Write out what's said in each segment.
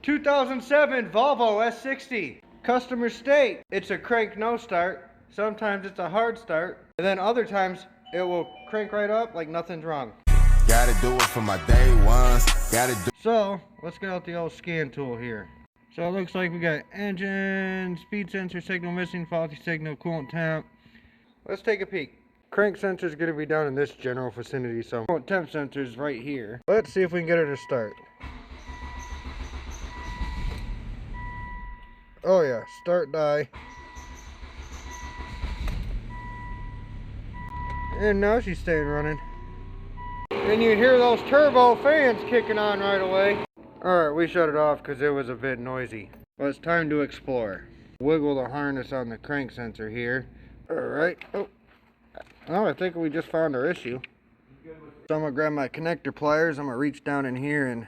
2007 Volvo S60. Customer state, it's a crank no start. Sometimes it's a hard start. And then other times it will crank right up like nothing's wrong. Gotta do it for my day ones. So let's get out the old scan tool here. So it looks like we got engine, speed sensor, signal missing, faulty signal, coolant temp. Let's take a peek. Crank sensor is going to be down in this general vicinity, so coolant temp sensor is right here. Let's see if we can get her to start. Oh yeah, start die. And now she's staying running. And you hear those turbo fans kicking on right away. Alright, we shut it off because it was a bit noisy. Well, it's time to explore. Wiggle the harness on the crank sensor here. Alright. Oh, I think we just found our issue. So I'm going to grab my connector pliers. I'm going to reach down in here and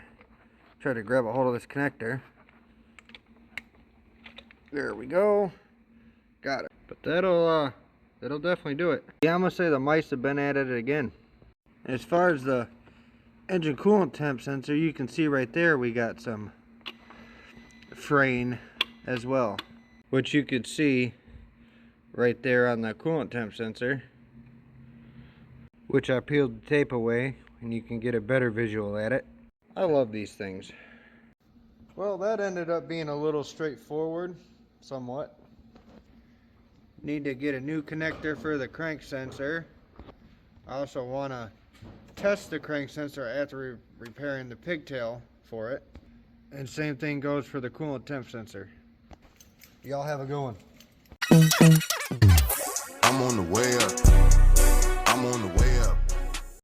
try to grab a hold of this connector. There we go. Got it. But that'll definitely do it. Yeah, I'm going to say the mice have been at it again. As far as the engine coolant temp sensor, you can see right there we got some fraying as well, which you could see right there on the coolant temp sensor, which I peeled the tape away and you can get a better visual at it. I love these things. Well, that ended up being a little straightforward, somewhat. Need to get a new connector for the crank sensor. I also want to test the crank sensor after repairing the pigtail for it. And same thing goes for the coolant temp sensor. Y'all have a good one. I'm on the way